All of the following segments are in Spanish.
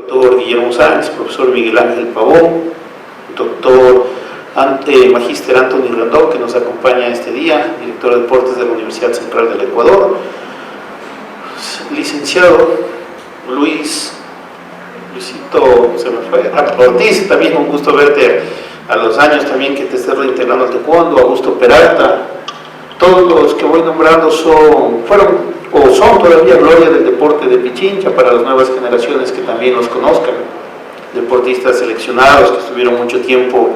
Doctor Guillermo Sáenz, profesor Miguel Ángel Pavón, doctor Magíster Anthony Randó, que nos acompaña este día, director de deportes de la Universidad Central del Ecuador, licenciado Luisito, se me fue, Ortiz, también un gusto verte a los años también que te estés reintegrando al taekwondo, Augusto Peralta. Todos los que voy nombrando son todavía gloria del deporte de Pichincha para las nuevas generaciones que también los conozcan, deportistas seleccionados que estuvieron mucho tiempo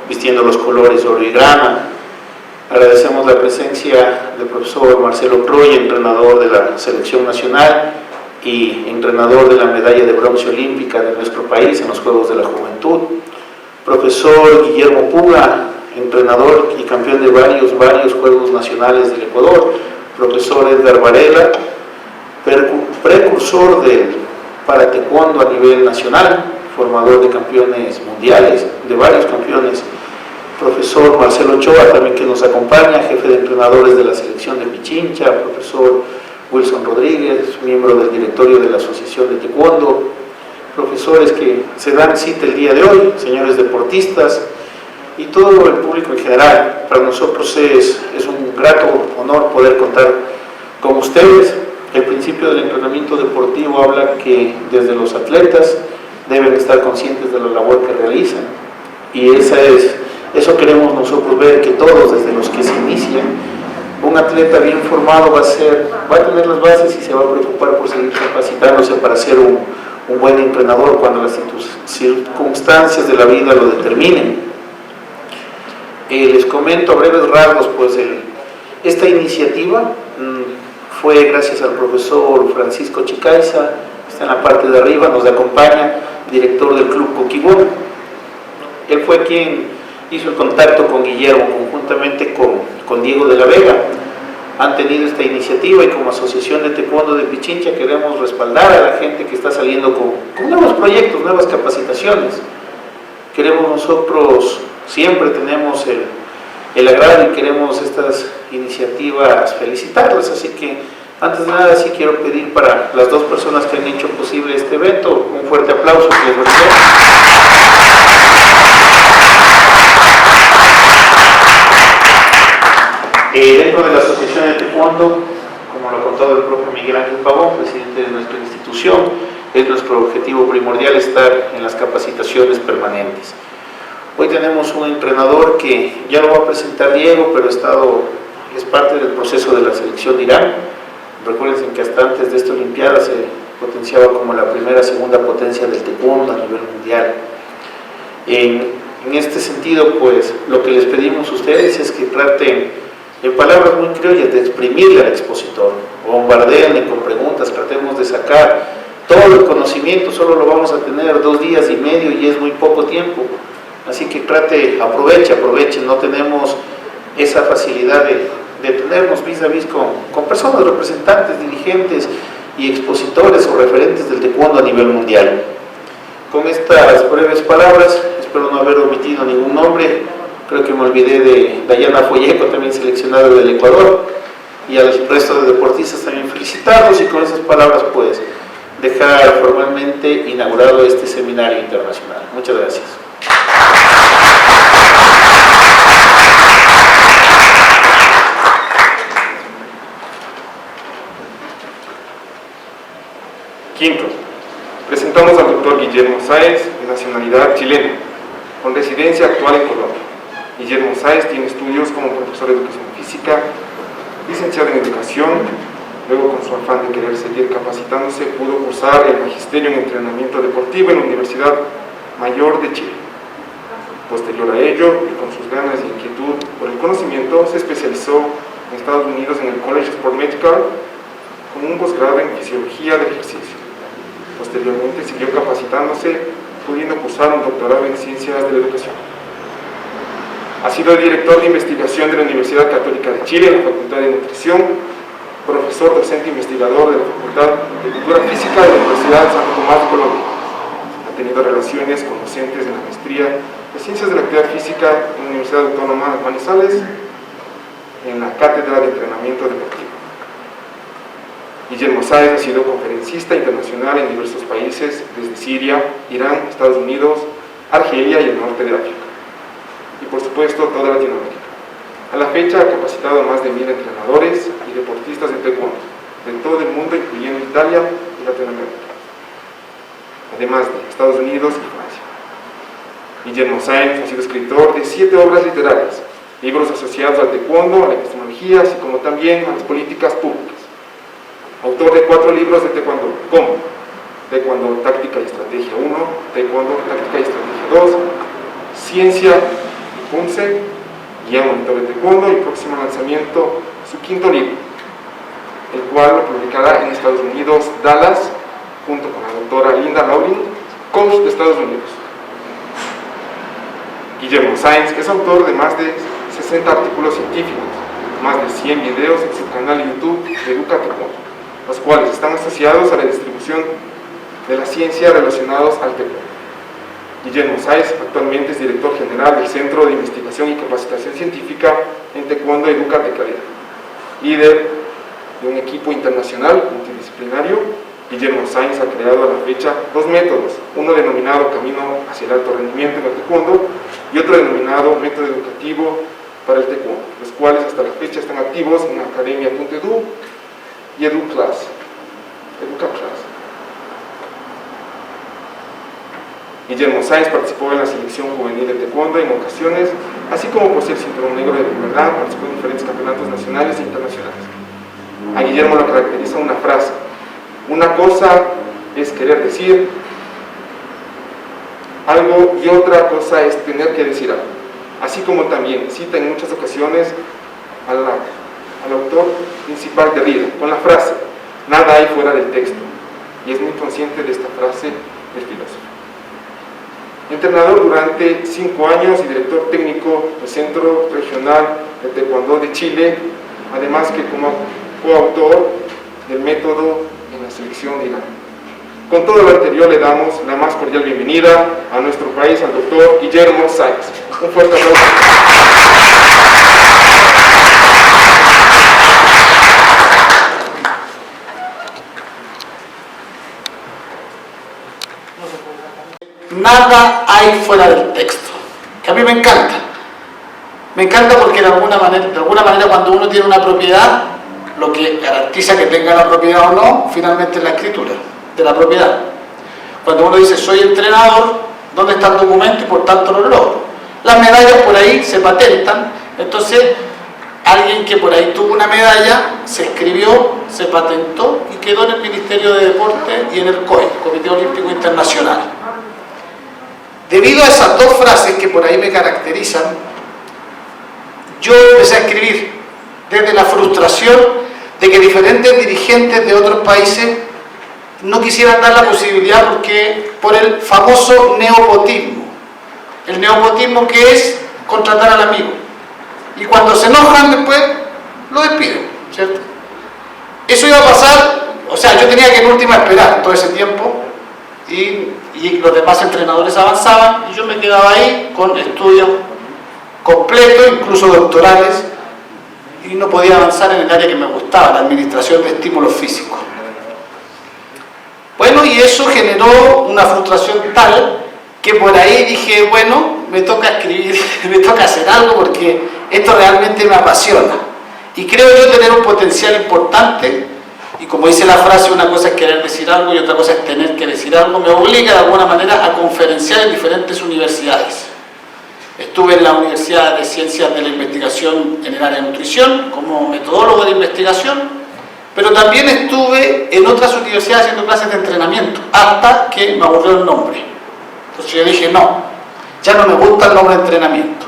vistiendo los colores oro y grana. Agradecemos la presencia del profesor Marcelo Proya, entrenador de la selección nacional y entrenador de la medalla de bronce olímpica de nuestro país en los Juegos de la Juventud. Profesor Guillermo Puga, entrenador y campeón de varios Juegos Nacionales del Ecuador. Profesor Edgar Varela, precursor del para taekwondo a nivel nacional, formador de campeones mundiales, de varios campeones. Profesor Marcelo Ochoa, también que nos acompaña, jefe de entrenadores de la selección de Pichincha. Profesor Wilson Rodríguez, miembro del directorio de la Asociación de Taekwondo. Profesores que se dan cita el día de hoy, señores deportistas y todo el público en general. Para nosotros es un grato honor poder contar con ustedes. El principio del entrenamiento deportivo habla que desde los atletas deben estar conscientes de la labor que realizan, y eso queremos nosotros ver, que todos, desde los que se inician, un atleta bien formado va a tener las bases y se va a preocupar por seguir capacitándose para ser un buen entrenador cuando las circunstancias de la vida lo determinen. Les comento a breves rasgos, pues esta iniciativa fue gracias al profesor Francisco Chicaiza, está en la parte de arriba, nos acompaña, director del Club Coquimbo. Él fue quien hizo el contacto con Guillermo, conjuntamente con Diego de la Vega. Han tenido esta iniciativa y como Asociación de Taekwondo de Pichincha queremos respaldar a la gente que está saliendo con nuevos proyectos, nuevas capacitaciones. Queremos nosotros, siempre tenemos el agrado y queremos estas iniciativas felicitarlas, así que antes de nada sí quiero pedir para las dos personas que han hecho posible este evento un fuerte aplauso que les brindemos. Dentro de la Asociación de Taekwondo, como lo ha contado el propio Miguel Ángel Pavón, presidente de nuestra institución, es nuestro objetivo primordial estar en las capacitaciones permanentes. Hoy tenemos un entrenador que ya lo va a presentar Diego, pero es parte del proceso de la selección de Irán. Recuerden que hasta antes de esta Olimpiada se potenciaba como la segunda potencia del taekwondo a nivel mundial. En este sentido, pues, lo que les pedimos a ustedes es que traten, en palabras muy criollas, de exprimirle al expositor, bombardeenle con preguntas, tratemos de sacar todo el conocimiento. Solo lo vamos a tener 2 días y medio y es muy poco tiempo, así que aproveche, no tenemos esa facilidad de tenernos vis a vis con personas, representantes, dirigentes y expositores o referentes del taekwondo a nivel mundial. Con estas breves palabras, espero no haber omitido ningún nombre. Creo que me olvidé de Dayana Folleco, también seleccionada del Ecuador, y al resto de deportistas también felicitarlos, y con esas palabras pues dejar formalmente inaugurado este seminario internacional. Muchas gracias. Quinto, presentamos al doctor Guillermo Sáenz, de nacionalidad chilena, con residencia actual en Colombia. Guillermo Sáenz tiene estudios como profesor de educación física, licenciado en educación. Luego, con su afán de querer seguir capacitándose, pudo cursar el magisterio en entrenamiento deportivo en la Universidad Mayor de Chile. Posterior a ello, y con sus ganas y inquietud por el conocimiento, se especializó en Estados Unidos en el College Sport Medical con un posgrado en fisiología del ejercicio. Posteriormente siguió capacitándose, pudiendo cursar un doctorado en ciencias de la educación. Ha sido director de investigación de la Universidad Católica de Chile en la Facultad de Nutrición, profesor docente investigador de la Facultad de Cultura Física de la Universidad de Santo Tomás de Colombia. Ha tenido relaciones con docentes en la maestría de Ciencias de la Actividad Física en la Universidad Autónoma de Manizales, en la Cátedra de Entrenamiento Deportivo. Guillermo Sáez ha sido conferencista internacional en diversos países, desde Siria, Irán, Estados Unidos, Argelia y el norte de África, y por supuesto toda Latinoamérica. A la fecha ha capacitado a más de 1000 entrenadores y deportistas de taekwondo de todo el mundo, incluyendo Italia y Latinoamérica, además de Estados Unidos y Francia. Guillermo Sáez ha sido escritor de 7 obras literarias, libros asociados al taekwondo, a la epistemología, así como también a las políticas públicas. Autor de 4 libros de taekwondo, como Taekwondo Táctica y Estrategia 1, Taekwondo Táctica y Estrategia 2, Ciencia y Punce, Guía Monitor de Taekwondo, y próximo lanzamiento su 5º libro, el cual lo publicará en Estados Unidos, Dallas, junto con la doctora Linda Laurin, coach de Estados Unidos. Guillermo Sáez es autor de más de 60 artículos científicos, más de 100 videos en su canal de YouTube de Educa Taekwondo, los cuales están asociados a la distribución de la ciencia relacionados al taekwondo. Guillermo Sáez actualmente es director general del Centro de Investigación y Capacitación Científica en Taekwondo Educa de Calidad, líder de un equipo internacional multidisciplinario. Guillermo Sáez ha creado a la fecha 2 métodos, uno denominado Camino hacia el Alto Rendimiento en el Taekwondo y otro denominado Método Educativo para el Taekwondo, los cuales hasta la fecha están activos en Academia.edu y EduClass. Guillermo Sáez participó en la selección juvenil de taekwondo en ocasiones, así como posee el cinturón negro de verdad, participó en diferentes campeonatos nacionales e internacionales. A Guillermo lo caracteriza una frase: una cosa es querer decir algo y otra cosa es tener que decir algo. Así como también cita en muchas ocasiones al autor principal de Rida, con la frase: nada hay fuera del texto, y es muy consciente de esta frase del filósofo. Entrenador durante 5 años y director técnico del Centro Regional de Taekwondo de Chile, además que como coautor del método en la selección de Irán. Con todo lo anterior le damos la más cordial bienvenida a nuestro país al doctor Guillermo Sáez. Un fuerte aplauso. Nada hay fuera del texto, que a mí me encanta. Me encanta porque de alguna manera cuando uno tiene una propiedad, lo que garantiza que tenga la propiedad o no, finalmente es la escritura de la propiedad. Cuando uno dice soy entrenador, ¿dónde está el documento? Y por tanto lo logro. Las medallas por ahí se patentan, entonces alguien que por ahí tuvo una medalla, se escribió, se patentó y quedó en el Ministerio de Deporte y en el COI, Comité Olímpico Internacional. Debido a esas 2 frases que por ahí me caracterizan, yo empecé a escribir desde la frustración de que diferentes dirigentes de otros países no quisieran dar la posibilidad por el famoso neopotismo. El neopotismo, que es contratar al amigo. Y cuando se enojan después, lo despiden, ¿cierto? Eso iba a pasar, o sea, yo tenía que en última esperar todo ese tiempo y los demás entrenadores avanzaban y yo me quedaba ahí con estudios completos, incluso doctorales, y no podía avanzar en el área que me gustaba, la administración de estímulos físicos. Bueno, y eso generó una frustración tal que por ahí dije, bueno, me toca escribir, me toca hacer algo porque esto realmente me apasiona. Y creo yo tener un potencial importante, y como dice la frase, una cosa es querer decir algo y otra cosa es tener que decir algo, me obliga de alguna manera a conferenciar en diferentes universidades. Estuve en la Universidad de Ciencias de la Investigación en el área de nutrición, como metodólogo de investigación, pero también estuve en otras universidades haciendo clases de entrenamiento, hasta que me aburrió el nombre. Entonces yo dije, no, ya no me gusta el nombre de entrenamiento.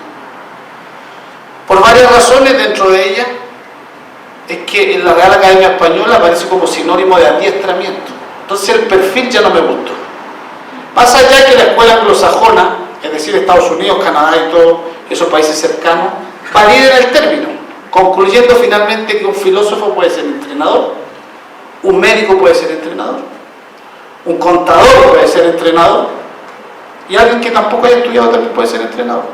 Por varias razones, dentro de ellas, es que en la Real Academia Española aparece como sinónimo de adiestramiento. Entonces el perfil ya no me gustó. Más allá que la escuela anglosajona, es decir, Estados Unidos, Canadá y todos esos países cercanos, validen el término, concluyendo finalmente que un filósofo puede ser entrenador, un médico puede ser entrenador, un contador puede ser entrenador, y alguien que tampoco haya estudiado también puede ser entrenador.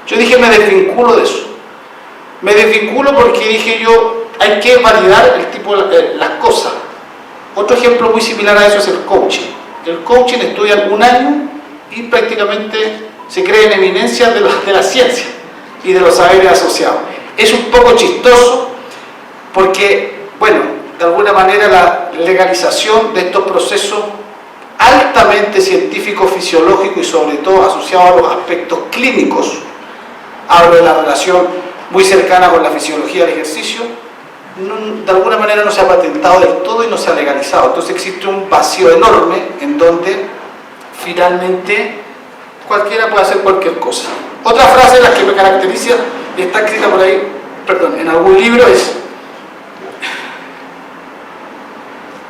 Yo dije, me desvinculo de eso. Me desvinculo porque dije yo, hay que validar el tipo de las cosas. Otro ejemplo muy similar a eso es el coaching. El coaching estudia un año y prácticamente se cree en eminencia de la ciencia y de los saberes asociados. Es un poco chistoso porque, bueno, de alguna manera la legalización de estos procesos altamente científicos, fisiológicos y sobre todo asociados a los aspectos clínicos, hablo de la relación muy cercana con la fisiología del ejercicio, de alguna manera no se ha patentado del todo y no se ha legalizado. Entonces existe un vacío enorme en donde finalmente cualquiera puede hacer cualquier cosa. Otra frase de la que me caracteriza, y está escrita por ahí, perdón, en algún libro, es: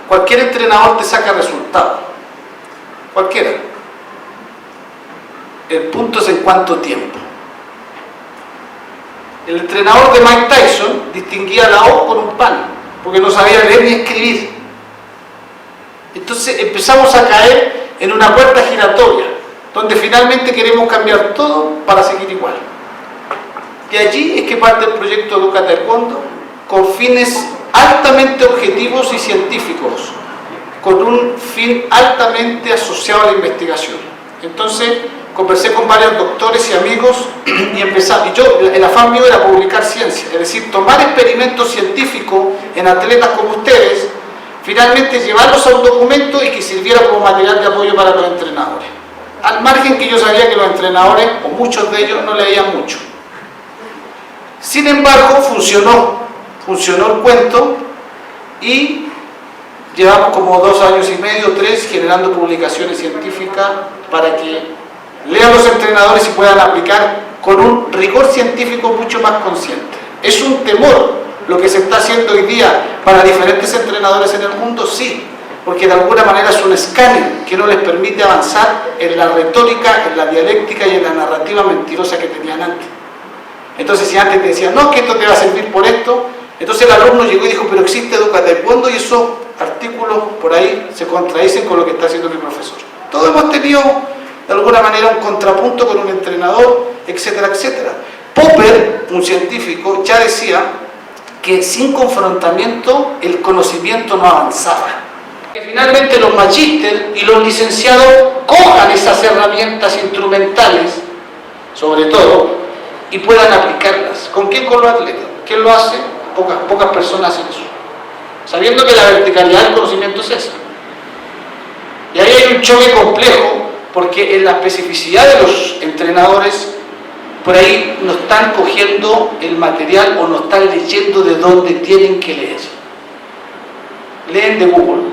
cualquier entrenador te saca resultados, cualquiera. El punto es en cuánto tiempo. El entrenador de Mike Tyson distinguía la O con un pan, porque no sabía leer ni escribir. Entonces empezamos a caer en una puerta giratoria, donde finalmente queremos cambiar todo para seguir igual. Y allí es que parte el proyecto Educa Taekwondo, con fines altamente objetivos y científicos, con un fin altamente asociado a la investigación. Entonces conversé con varios doctores y amigos y empezamos, y yo, el afán mío era publicar ciencia, es decir, tomar experimentos científicos en atletas como ustedes, finalmente llevarlos a un documento y que sirviera como material de apoyo para los entrenadores. Al margen que yo sabía que los entrenadores, o muchos de ellos, no leían mucho. Sin embargo, funcionó el cuento y llevamos como 2 años y medio, 3, generando publicaciones científicas para que lean los entrenadores y puedan aplicar con un rigor científico mucho más consciente. Es un temor lo que se está haciendo hoy día para diferentes entrenadores en el mundo, sí, porque de alguna manera es un escáner que no les permite avanzar en la retórica, en la dialéctica y en la narrativa mentirosa que tenían antes. Entonces, si antes te decían, no, que esto te va a servir por esto, entonces el alumno llegó y dijo, pero existe Educa Taekwondo, y esos artículos por ahí se contradicen con lo que está haciendo mi profesor. Todos hemos tenido de alguna manera un contrapunto con un entrenador, etcétera, etcétera. Popper, un científico, ya decía que sin confrontamiento el conocimiento no avanzaba. Que finalmente los magíster y los licenciados cojan esas herramientas instrumentales, sobre todo, y puedan aplicarlas. ¿Con quién? Con los atletas. ¿Quién lo hace? Pocas personas hacen eso. Sabiendo que la verticalidad del conocimiento es esa. Y ahí hay un choque complejo, porque en la especificidad de los entrenadores, por ahí no están cogiendo el material o no están leyendo de dónde tienen que leer. Leen de Google,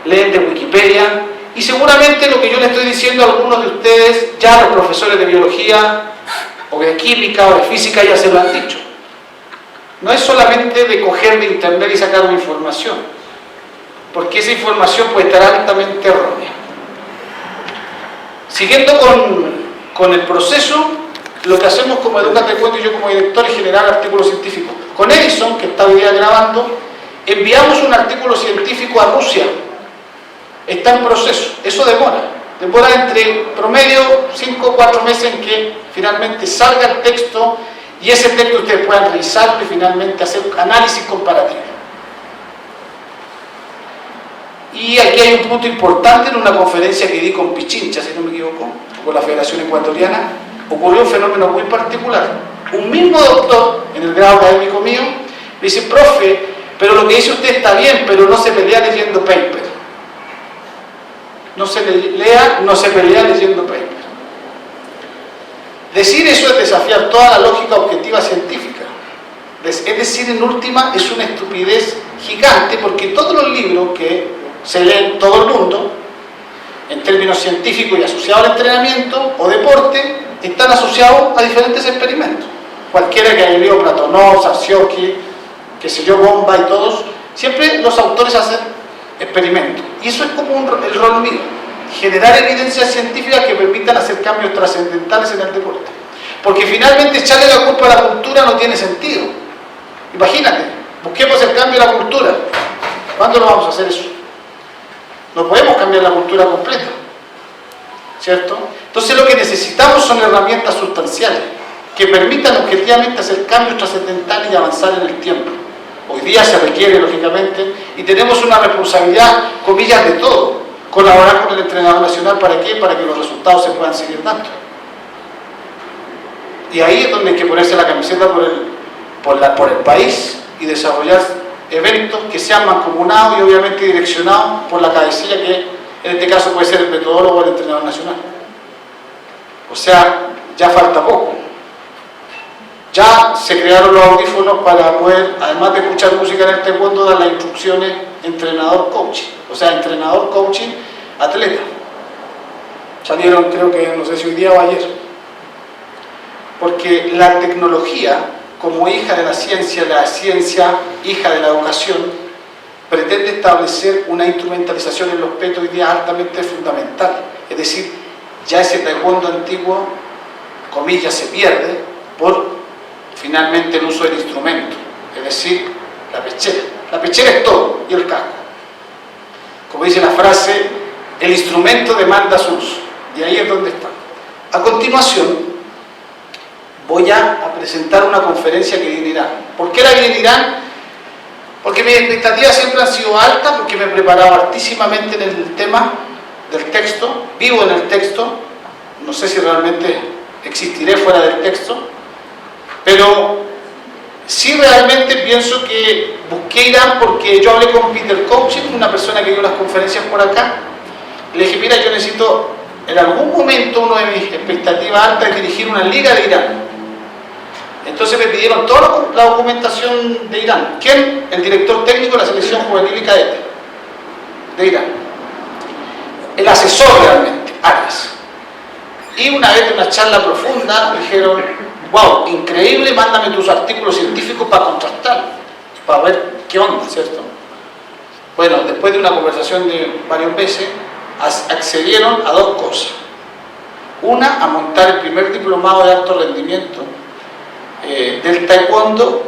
leen de Wikipedia, y seguramente lo que yo le estoy diciendo a algunos de ustedes, ya los profesores de biología, o de química, o de física, ya se lo han dicho. No es solamente de coger de internet y sacar una información, porque esa información puede estar altamente errónea. Siguiendo con el proceso, lo que hacemos como Educa Taekwondo y yo como director es generar artículos científicos. Con Edison, que está hoy día grabando, enviamos un artículo científico a Rusia. Está en proceso. Eso demora entre promedio 5 o 4 meses en que finalmente salga el texto, y ese texto ustedes puedan revisarlo y finalmente hacer análisis comparativo. Y aquí hay un punto importante: en una conferencia que di con Pichincha, si no me equivoco, con la Federación Ecuatoriana, ocurrió un fenómeno muy particular. Un mismo doctor, en el grado académico mío, me dice, profe, pero lo que dice usted está bien, pero no se pelea leyendo paper. No se pelea leyendo paper. Decir eso es desafiar toda la lógica objetiva científica. Es decir, en última, es una estupidez gigante, porque todos los libros que se leen todo el mundo, en términos científicos y asociados al entrenamiento o deporte, están asociados a diferentes experimentos. Cualquiera que haya leído Platonov, Sarsioki, qué sé yo, Bomba y todos, siempre los autores hacen experimentos. Y eso es como el rol mío: generar evidencias científicas que permitan hacer cambios trascendentales en el deporte. Porque finalmente echarle la culpa a la cultura no tiene sentido. Imagínate, busquemos el cambio de la cultura. ¿Cuándo lo vamos a hacer eso? No podemos cambiar la cultura completa, ¿cierto? Entonces lo que necesitamos son herramientas sustanciales que permitan objetivamente hacer cambios trascendentales y avanzar en el tiempo. hoy día se requiere lógicamente, y tenemos una responsabilidad, comillas, de todo, colaborar con el entrenador nacional. ¿Para qué? Para que los resultados se puedan seguir dando. Y ahí es donde hay que ponerse la camiseta por el país y desarrollar eventos que sean mancomunados y obviamente direccionados por la cabecilla, que en este caso puede ser el metodólogo o el entrenador nacional. O sea, ya falta poco. Ya se crearon los audífonos para poder, además de escuchar música en el taekwondo, dar las instrucciones entrenador-coaching. O sea, entrenador-coaching, atleta. Salieron, creo que, no sé si hoy día o ayer. Porque la tecnología, como hija de la ciencia hija de la educación, pretende establecer una instrumentalización en los PET hoy día altamente fundamental. Es decir, ya ese taekwondo antiguo, comillas, se pierde por finalmente el uso del instrumento, es decir, la pechera. La pechera es todo, y el casco. Como dice la frase, el instrumento demanda su uso, y ahí es donde está. A continuación, voy a presentar una conferencia que di en Irán. ¿Por qué la vi en Irán? Porque mis expectativas siempre han sido altas, porque me he preparado altísimamente en el tema del texto, vivo en el texto, no sé si realmente existiré fuera del texto, pero sí realmente pienso que busqué Irán porque yo hablé con Peter Coaching, una persona que dio las conferencias por acá. Le dije, mira, yo necesito, en algún momento, una de mis expectativas altas es dirigir una liga de Irán. Entonces me pidieron toda la documentación de Irán. ¿Quién? El director técnico de la selección juvenil y cadete de Irán. El asesor realmente, Arias. Y una vez de una charla profunda, me dijeron, wow, increíble, mándame tus artículos científicos para contrastar, para ver qué onda, ¿cierto? Bueno, después de una conversación de varios meses, accedieron a dos cosas. Una, a montar el primer diplomado de alto rendimiento del taekwondo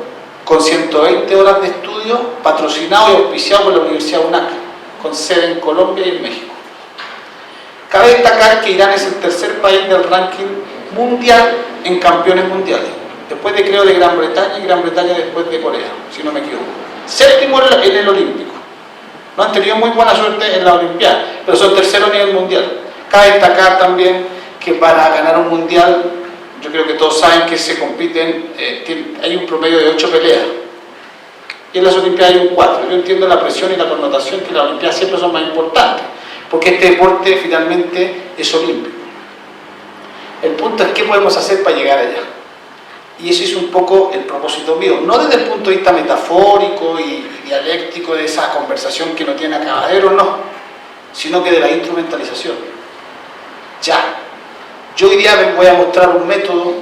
con 120 horas de estudio, patrocinado y auspiciado por la Universidad UNAC, con sede en Colombia y en México. Cabe destacar que Irán es el tercer país del ranking mundial en campeones mundiales, después de, creo, de Gran Bretaña, y Gran Bretaña después de Corea, si no me equivoco. Séptimo en el olímpico. No han tenido muy buena suerte en la Olimpiada, pero son tercero a nivel mundial. Cabe destacar también que para ganar un mundial, yo creo que todos saben que se compiten, hay un promedio de 8 peleas, y en las Olimpiadas hay un 4. Yo entiendo la presión y la connotación que las Olimpiadas siempre son más importantes, porque este deporte finalmente es olímpico. El punto es qué podemos hacer para llegar allá. Y ese es un poco el propósito mío, no desde el punto de vista metafórico y dialéctico de esa conversación que no tiene acabadero, no, sino que de la instrumentalización. Ya. Yo hoy día les voy a mostrar un método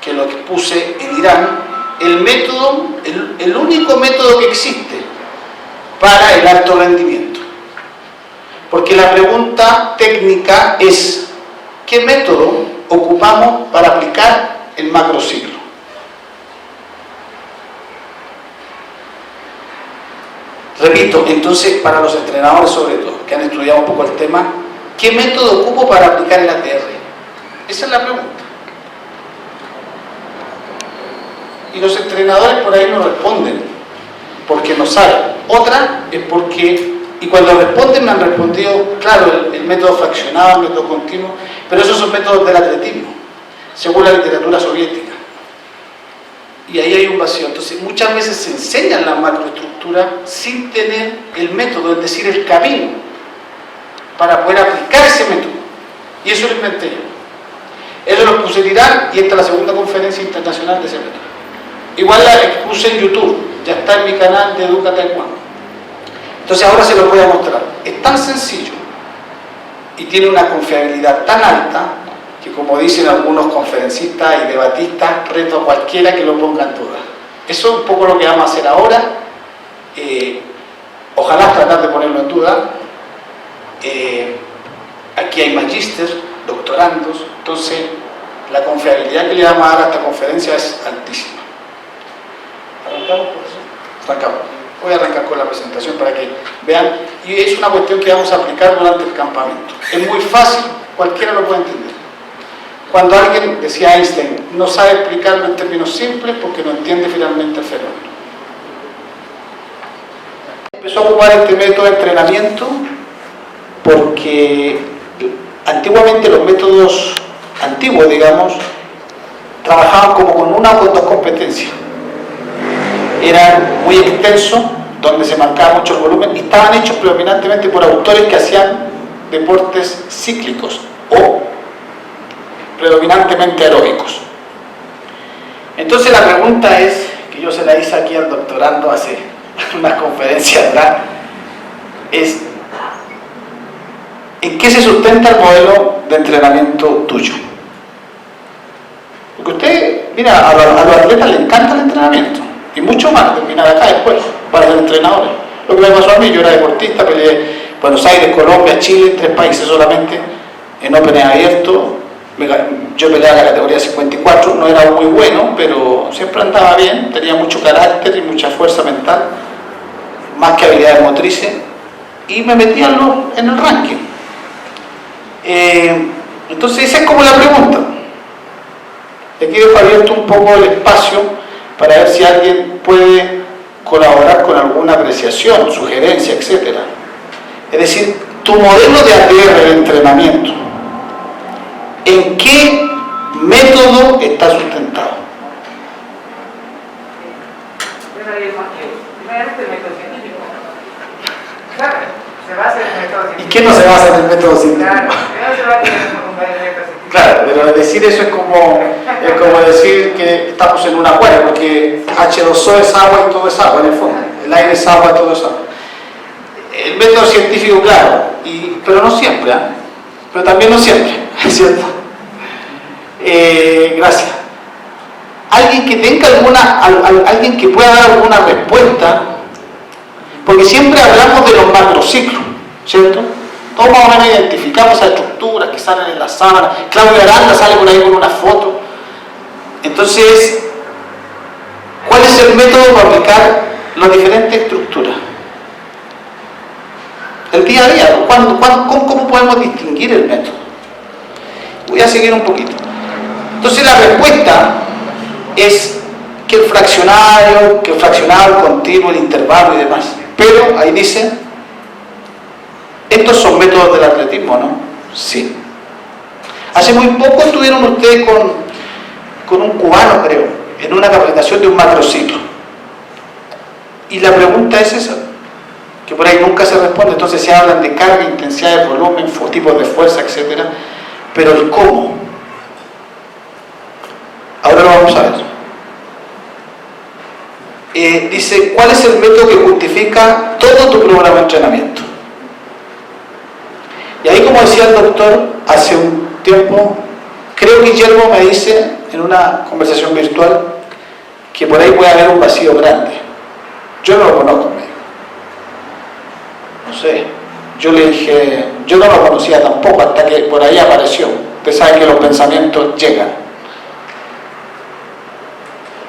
que lo expuse en Irán, el método, el único método que existe para el alto rendimiento. Porque la pregunta técnica es, ¿qué método ocupamos para aplicar el macrociclo? Repito, entonces, para los entrenadores sobre todo, que han estudiado un poco el tema, ¿qué método ocupo para aplicar el ATR? Esa es la pregunta. Y los entrenadores por ahí no responden, porque no saben. Otra es porque, y cuando responden me han respondido, claro, el método fraccionado, el método continuo, pero esos son métodos del atletismo, según la literatura soviética. Y ahí hay un vacío. Entonces, muchas veces se enseñan la macroestructura sin tener el método, es decir, el camino, para poder aplicar ese método. Y eso lo inventé yo. Eso lo puse en Irán y esta es la segunda conferencia internacional de ese método. Igual la expuse en YouTube, ya está en mi canal de Educa Taekwondo. Entonces ahora se lo voy a mostrar. Es tan sencillo y tiene una confiabilidad tan alta que, como dicen algunos conferencistas y debatistas, reto a cualquiera que lo ponga en duda. Eso es un poco lo que vamos a hacer ahora. Ojalá tratar de ponerlo en duda. Aquí hay magíster, doctorandos, entonces la confiabilidad que le vamos a dar a esta conferencia es altísima. ¿Arrancamos por eso? Arrancamos. Voy a arrancar con la presentación para que vean, y es una cuestión que vamos a aplicar durante el campamento. Es muy fácil, cualquiera lo puede entender. Cuando alguien, decía Einstein, no sabe explicarlo en términos simples porque no entiende finalmente el fenómeno. empezó a ocupar este método de entrenamiento porque antiguamente los métodos antiguos, digamos, trabajaban como con una o con dos competencias. Eran muy extensos, donde se marcaba mucho el volumen, y estaban hechos predominantemente por autores que hacían deportes cíclicos o predominantemente aeróbicos. Entonces la pregunta es, que yo se la hice aquí al doctorando hace unas conferencias atrás, es ¿en qué se sustenta el modelo de entrenamiento tuyo? Porque usted, mira, a los atletas les encanta el entrenamiento, y mucho más, terminar acá después, para ser entrenadores. Lo que me pasó a mí, yo era deportista, peleé Buenos Aires, Colombia, Chile, 3 países solamente, en Open abierto. Yo peleaba en la categoría 54, no era muy bueno, pero siempre andaba bien, tenía mucho carácter y mucha fuerza mental, más que habilidades motrices, y me metí en el ranking. Entonces esa es como la pregunta. Aquí dejo abierto un poco el espacio para ver si alguien puede colaborar con alguna apreciación, sugerencia, etc. Es decir, tu modelo de ATR de entrenamiento, ¿en qué método está sustentado? Primeramente el método científico. Claro, se basa en el método científico. ¿Y qué no se basa en el método científico? Claro, primero se va a tener que fundar el método científico. Claro, pero decir eso es como decir que estamos en un acuario, porque H2O es agua y todo es agua en el fondo. El aire es agua, todo es agua. El método científico, claro, pero no siempre, ¿eh? Pero también no siempre, es cierto. Gracias. Alguien que tenga alguien que pueda dar alguna respuesta, porque siempre hablamos de los macrociclos, ¿cierto? Todos más o menos identificamos esas estructuras que salen en la sábana. Claudio Aranda sale por ahí con una foto. Entonces, ¿cuál es el método para aplicar las diferentes estructuras? El día a día, ¿cómo podemos distinguir el método? Voy a seguir un poquito. Entonces la respuesta es que el fraccionario, el continuo, el intervalo y demás. Pero ahí dice, estos son métodos del atletismo, ¿no? Sí. Hace muy poco estuvieron ustedes con un cubano, creo, en una capacitación de un macrociclo. Y la pregunta es esa, que por ahí nunca se responde. Entonces se hablan de carga, intensidad de volumen, tipos de fuerza, etc. Pero el cómo, ahora lo vamos a ver. Dice, ¿cuál es el método que justifica todo tu programa de entrenamiento? Y ahí, como decía el doctor hace un tiempo, creo que Guillermo me dice en una conversación virtual que por ahí puede haber un vacío grande. Yo no lo conozco, me dijo. No sé, yo le dije, yo no lo conocía tampoco hasta que por ahí apareció. Usted sabe que los pensamientos llegan.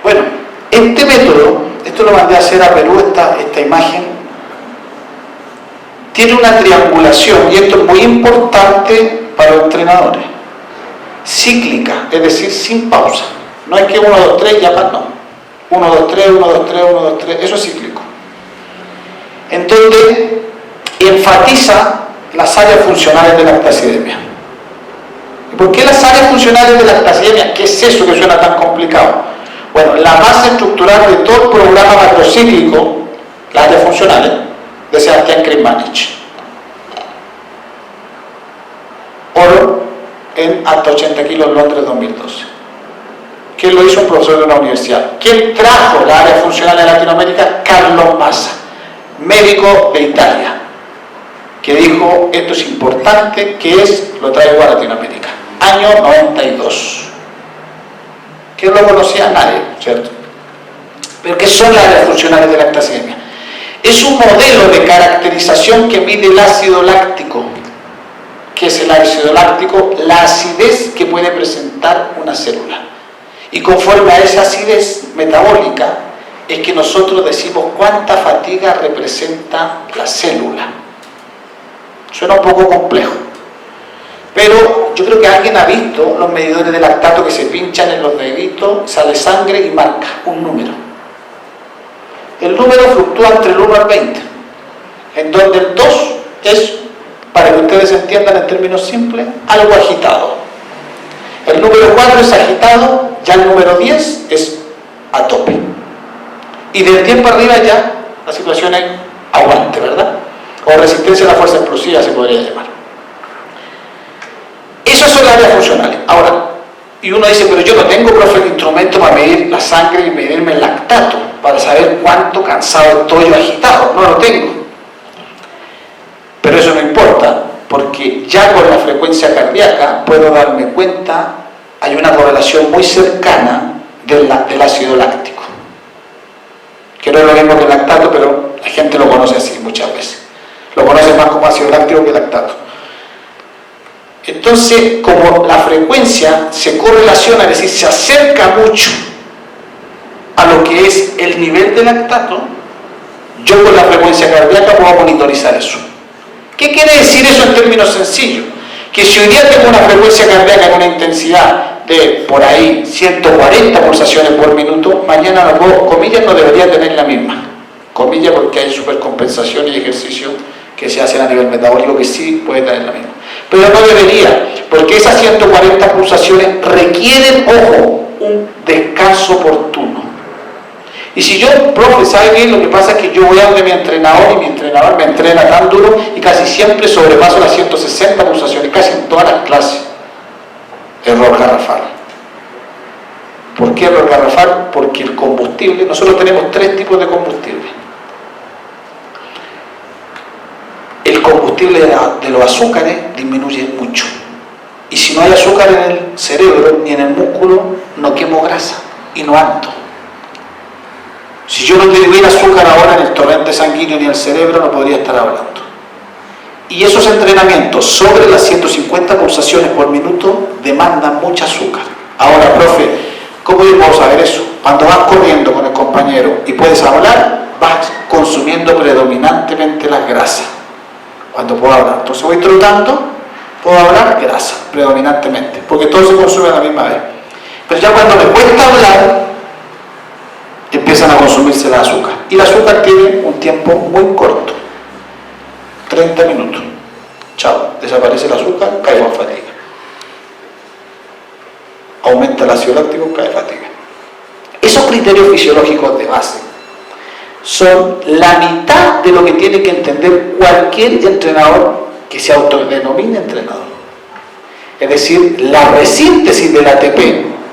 Bueno, este método, esto lo mandé a hacer a Perú, esta imagen, tiene una triangulación, y esto es muy importante para los entrenadores, cíclica, es decir, sin pausa. No es que 1, 2, 3 ya más, no. 1, 2, 3, 1, 2, 3, 1, 2, 3, eso es cíclico. En donde enfatiza las áreas funcionales de la lactacidemia. ¿Y por qué las áreas funcionales de la lactacidemia? ¿Qué es eso que suena tan complicado? Bueno, la base estructural de todo el programa macrocíclico, las áreas funcionales, de Sebastián Kreimanich. Oro en hasta 80 kilos en Londres 2012. ¿Quién lo hizo? Un profesor de una universidad. ¿Quién trajo la área funcional de Latinoamérica? Carlos Massa, médico de Italia, que dijo, esto es importante, lo traigo a Latinoamérica. Año 92. ¿Quién lo conocía? Nadie, ¿cierto? Pero ¿qué son las áreas funcionales de la lactacidemia? Es un modelo de caracterización que mide el ácido láctico. ¿Qué es el ácido láctico? La acidez que puede presentar una célula. Y conforme a esa acidez metabólica, es que nosotros decimos cuánta fatiga representa la célula. Suena un poco complejo, pero yo creo que alguien ha visto los medidores de lactato que se pinchan en los deditos, sale sangre y marca un número. El número fluctúa entre el 1 al 20. en donde el 2 es, para que ustedes entiendan en términos simples, algo agitado. El número 4 es agitado, ya el número 10 es a tope. Y del tiempo arriba ya la situación es aguante, ¿verdad? O resistencia a la fuerza explosiva se podría llamar. Esas son las áreas funcionales. Ahora, y uno dice, pero yo no tengo, profe, el instrumento para medir la sangre y medirme el lactato, para saber cuánto cansado estoy o agitado. No lo tengo. Pero eso no importa, porque ya con la frecuencia cardíaca puedo darme cuenta, hay una correlación muy cercana del ácido láctico. Que no es lo mismo que el lactato, pero la gente lo conoce así muchas veces. Lo conoce más como ácido láctico que lactato. Entonces, como la frecuencia se correlaciona, es decir, se acerca mucho a lo que es el nivel de lactato, yo con la frecuencia cardíaca puedo monitorizar eso. ¿Qué quiere decir eso en términos sencillos? Que si hoy día tengo una frecuencia cardíaca con una intensidad de por ahí 140 pulsaciones por minuto, mañana no puedo, comillas, no debería tener la misma. Comillas, porque hay supercompensación y ejercicio que se hacen a nivel metabólico que sí puede tener la misma. Pero no debería, porque esas 140 pulsaciones requieren, ojo, un descanso oportuno. Y si yo, profe, ¿sabe qué? Lo que pasa es que yo voy a donde mi entrenador y mi entrenador me entrena tan duro y casi siempre sobrepaso las 160 pulsaciones, casi en todas las clases. Error garrafal. ¿Por qué error garrafal? Porque el combustible, nosotros tenemos 3 tipos de combustible. El combustible de los azúcares disminuye mucho. Y si no hay azúcar en el cerebro ni en el músculo, no quemo grasa y no ando. Si yo no tuviera azúcar ahora en el torrente sanguíneo ni en el cerebro, no podría estar hablando. Y esos entrenamientos sobre las 150 pulsaciones por minuto demandan mucha azúcar. Ahora, profe, ¿cómo yo puedo saber eso? Cuando vas corriendo con el compañero y puedes hablar, vas consumiendo predominantemente las grasas. Cuando puedo hablar. Entonces voy trotando, puedo hablar grasa, predominantemente, porque todo se consume a la misma vez. Pero ya cuando me cuesta hablar, empiezan a consumirse el azúcar. Y el azúcar tiene un tiempo muy corto, 30 minutos. Chao, desaparece el azúcar, caigo en fatiga. Aumenta el ácido láctico, cae fatiga. Esos criterios fisiológicos de base son la mitad de lo que tiene que entender cualquier entrenador que se autodenomine entrenador. Es decir, la resíntesis del ATP,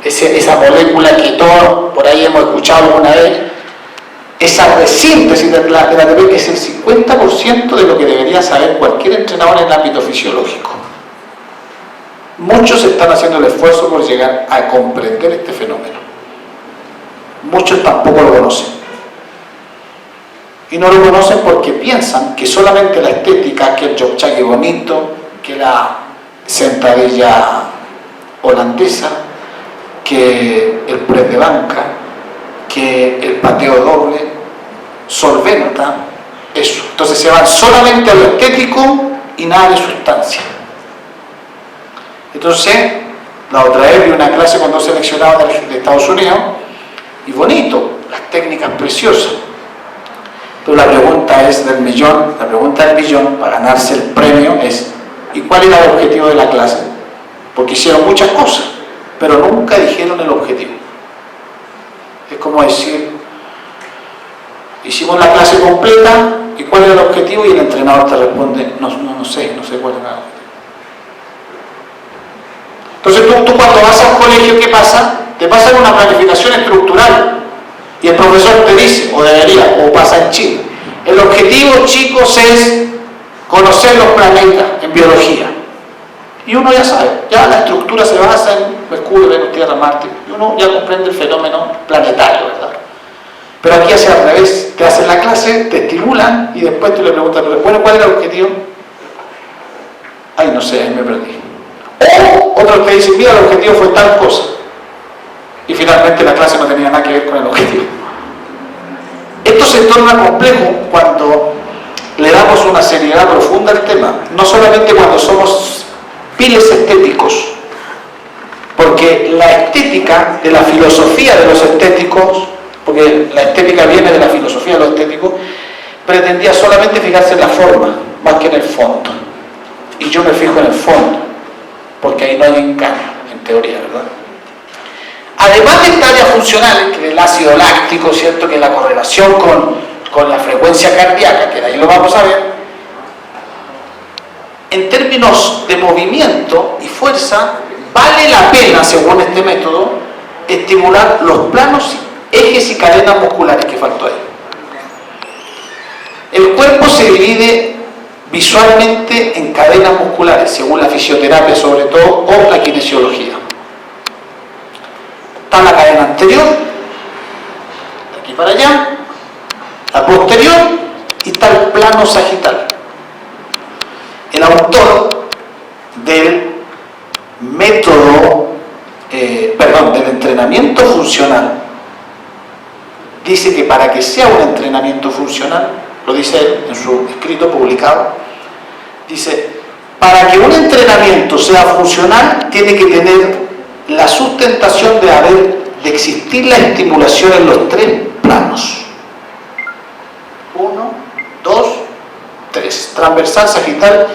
esa molécula que todos por ahí hemos escuchado alguna vez, esa resíntesis del ATP es el 50% de lo que debería saber cualquier entrenador en el ámbito fisiológico. Muchos están haciendo el esfuerzo por llegar a comprender este fenómeno. Muchos tampoco lo conocen. Y no lo conocen porque piensan que solamente la estética, que el jogchagi bonito, que la sentadilla holandesa, que el press de banca, que el pateo doble, solventa eso. Entonces se van solamente a lo estético y nada de sustancia. Entonces, la otra vez vi una clase con 2 seleccionados de Estados Unidos y bonito, las técnicas preciosas. Pero la pregunta es del millón, la pregunta del millón para ganarse el premio es: ¿y cuál era el objetivo de la clase? Porque hicieron muchas cosas, pero nunca dijeron el objetivo. Es como decir, hicimos la clase completa, ¿y cuál era el objetivo? Y el entrenador te responde, no sé cuál era el objetivo. Entonces tú cuando vas al colegio, ¿qué pasa? Te pasan una planificación estructural. Y el profesor te dice, o debería, o pasa en Chile, el objetivo, chicos, es conocer los planetas en biología. Y uno ya sabe, ya la estructura se basa en Mercurio, Venus, Tierra, Marte, y uno ya comprende el fenómeno planetario, ¿verdad? Pero aquí hace al revés, te hacen la clase, te estimulan, y después tú le preguntas, bueno, ¿cuál era el objetivo? Ay, no sé, ahí me perdí. O otros te dicen, mira, el objetivo fue tal cosa. Y finalmente la clase no tenía nada que ver con el objetivo. Esto se torna complejo cuando le damos una seriedad profunda al tema, no solamente cuando somos piles estéticos, porque la estética de la filosofía de los estéticos, porque la estética viene de la filosofía de los estéticos, pretendía solamente fijarse en la forma, más que en el fondo. Y yo me fijo en el fondo, porque ahí no hay engaño, en teoría, ¿verdad? Además de esta área funcional, que es el ácido láctico, ¿cierto? Que es la correlación con la frecuencia cardíaca, que de ahí lo vamos a ver, en términos de movimiento y fuerza, vale la pena, según este método, estimular los planos, ejes y cadenas musculares, que faltó ahí. El cuerpo se divide visualmente en cadenas musculares, según la fisioterapia sobre todo, o la kinesiología. Está la cadena anterior, de aquí para allá, la posterior, y está el plano sagital. El autor del método, del entrenamiento funcional, dice que para que sea un entrenamiento funcional, lo dice él en su escrito publicado, dice, para que un entrenamiento sea funcional tiene que tener la sustentación de existir la estimulación en los tres planos. 1, 2, 3, transversal, sagital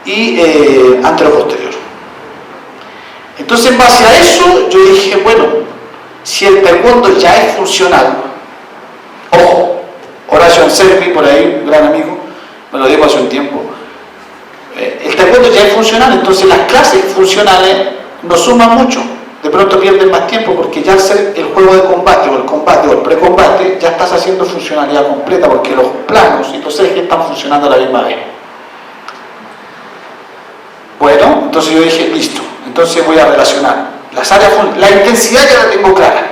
y anteroposterior. Entonces, en base a eso, yo dije, bueno, si el taekwondo ya es funcional, ojo, Horacio Anselmi, por ahí, un gran amigo, me lo dijo hace un tiempo, el taekwondo ya es funcional, entonces las clases funcionales no suman mucho, de pronto pierden más tiempo, porque ya al ser el juego de combate, o el combate, o el precombate, ya estás haciendo funcionalidad completa, porque los planos y los ejes están funcionando a la misma vez. Bueno, entonces yo dije, listo, entonces voy a relacionar las áreas, la intensidad ya la tengo clara,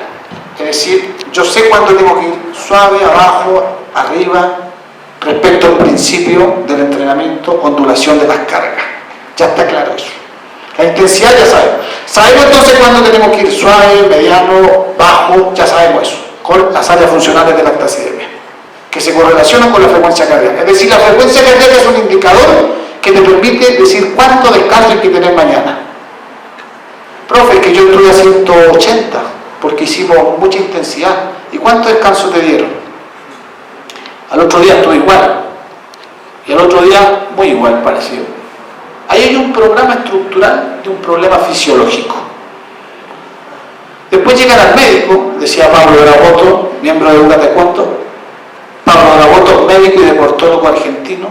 es decir, yo sé cuándo tengo que ir suave, abajo, arriba, respecto al principio del entrenamiento, ondulación de las cargas, ya está claro eso. La intensidad ya sabemos. Sabemos entonces cuándo tenemos que ir suave, mediano, bajo, ya sabemos eso, con las áreas funcionales de la taxidermia, que se correlacionan con la frecuencia cardíaca. Es decir, la frecuencia cardíaca es un indicador que te permite decir cuánto descanso hay que tener mañana. Profe, que yo estuve a 180, porque hicimos mucha intensidad. ¿Y cuánto descanso te dieron? Al otro día estuve igual. Y al otro día muy igual, parecido. Ahí hay un programa estructural de un problema fisiológico. Después llegan al médico, decía Pablo Graboto, miembro de UCA Taekwondo, Pablo Graboto, médico y deportólogo argentino,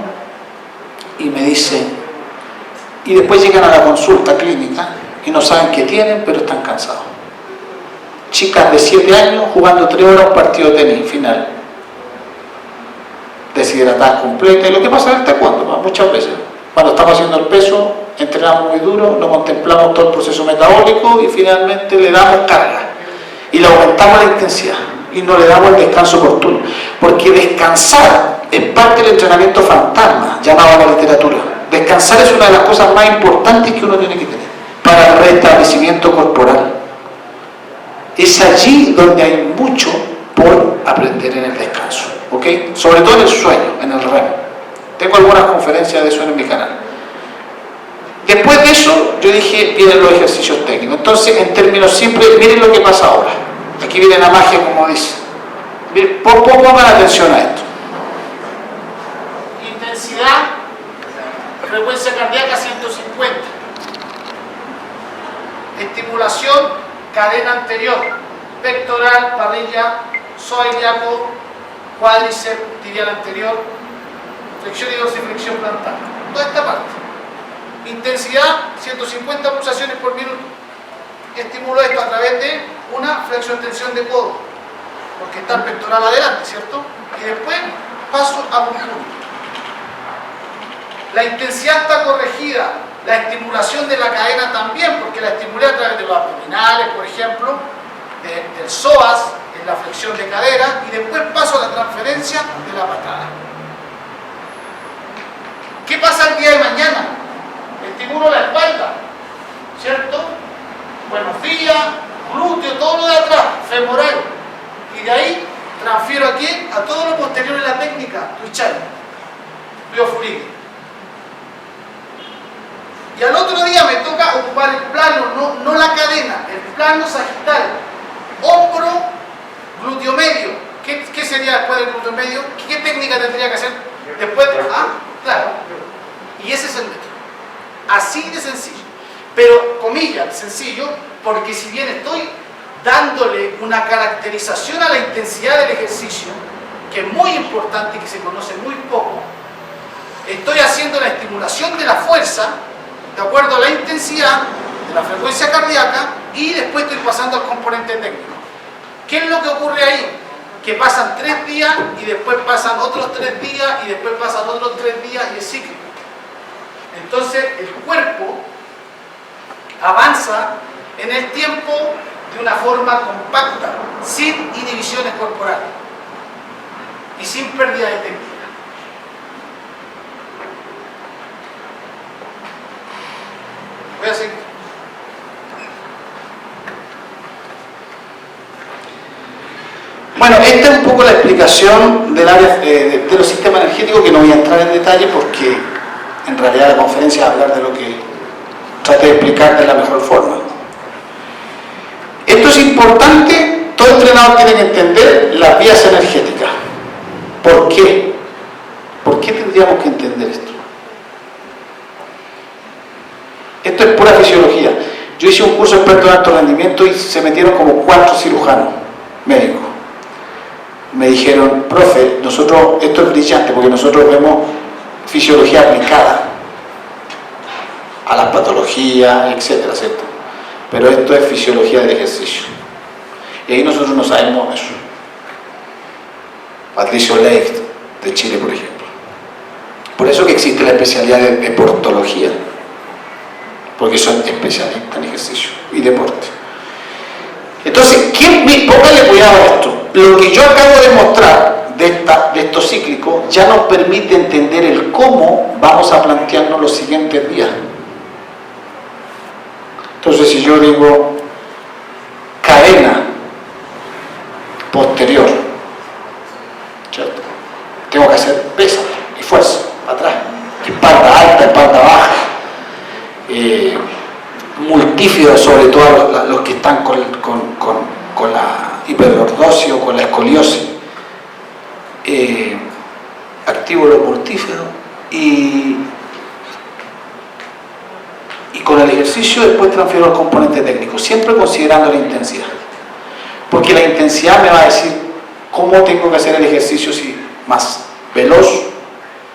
y me dice, y después llegan a la consulta clínica y no saben qué tienen, pero están cansados. Chicas de 7 años jugando 3 horas un partido de tenis final, deshidratadas completas, y lo que pasa en el taekwondo muchas veces. Cuando estamos haciendo el peso, entrenamos muy duro, no contemplamos todo el proceso metabólico y finalmente le damos carga y le aumentamos la intensidad y no le damos el descanso oportuno, porque descansar es parte del entrenamiento fantasma, llamado en la literatura. Descansar es una de las cosas más importantes que uno tiene que tener para el restablecimiento corporal. Es allí donde hay mucho por aprender en el descanso, ¿ok? Sobre todo en el sueño, en el REM. Tengo algunas conferencias de sueño en mi canal. Después de eso, yo dije, vienen los ejercicios técnicos. Entonces, en términos simples, miren lo que pasa ahora. Aquí viene la magia, como dice. Pongan atención a esto. Intensidad, frecuencia cardíaca 150. Estimulación, cadena anterior, pectoral, parrilla, psoas-ilíaco, cuádriceps, tibial anterior, flexión y dorsiflexión plantar. Toda esta parte. Intensidad, 150 pulsaciones por minuto. Estimulo esto a través de una flexión-tensión de codo, porque está el pectoral adelante, ¿cierto? Y después paso a un punto. La intensidad está corregida, la estimulación de la cadena también, porque la estimulé a través de los abdominales, por ejemplo, del psoas, en la flexión de cadera, y después paso a la transferencia de la patada. ¿Qué pasa el día de mañana? Estimulo la espalda, ¿cierto? Buenos días, glúteo, todo lo de atrás, femoral. Y de ahí transfiero aquí a todo lo posterior en la técnica, Tuichan, Biofurigi. Y al otro día me toca ocupar el plano, no la cadena, el plano sagital. Hombro, glúteo medio. ¿Qué es sería después del punto medio? ¿Qué técnica tendría que hacer después? Claro. Y ese es el método. Así de sencillo. Pero, comillas, sencillo, porque si bien estoy dándole una caracterización a la intensidad del ejercicio, que es muy importante y que se conoce muy poco, estoy haciendo la estimulación de la fuerza de acuerdo a la intensidad de la frecuencia cardíaca y después estoy pasando al componente técnico. ¿Qué es lo que ocurre ahí? Que pasan 3 días y después pasan otros 3 días y después pasan otros 3 días y es cíclico. Entonces el cuerpo avanza en el tiempo de una forma compacta, sin inhibiciones corporales y sin pérdida de técnica. Voy a seguir. Bueno, esta es un poco la explicación del área de los sistemas energéticos, que no voy a entrar en detalle porque en realidad la conferencia va a hablar de lo que traté de explicar de la mejor forma. Esto es importante, todo entrenador tiene que entender las vías energéticas. ¿Por qué? ¿Por qué tendríamos que entender esto? Esto es pura fisiología. Yo hice un curso experto en alto rendimiento y se metieron como 4 cirujanos médicos. Me dijeron, profe, nosotros, esto es brillante porque nosotros vemos fisiología aplicada a las patologías, etcétera, ¿cierto? Pero esto es fisiología del ejercicio. Y ahí nosotros no sabemos eso. Patricio Leicht, de Chile, por ejemplo. Por eso que existe la especialidad de deportología, porque son especialistas en ejercicio y deporte. Entonces, póngale cuidado a esto. Lo que yo acabo de mostrar de esto cíclico ya nos permite entender el cómo vamos a plantearnos los siguientes días. Entonces, si yo digo cadena posterior, ¿cierto? Tengo que hacer peso y fuerza atrás, espalda alta, espalda baja, multífidos, sobre todo los que están con la hiperlordosis o con la escoliosis, activo los multífidos y con el ejercicio después transfiero al componente técnico, siempre considerando la intensidad, porque la intensidad me va a decir cómo tengo que hacer el ejercicio, si más veloz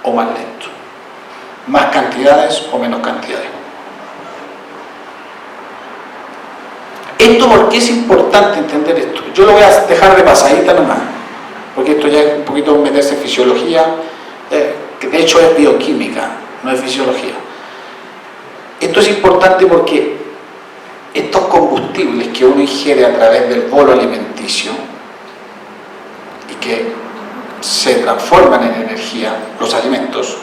o más lento, más cantidades o menos cantidades. Esto, ¿por qué es importante entender esto? Yo lo voy a dejar de pasadita nomás, porque esto ya es un poquito meterse en fisiología, que de hecho es bioquímica, no es fisiología. Esto es importante porque estos combustibles que uno ingiere a través del bolo alimenticio y que se transforman en energía, los alimentos,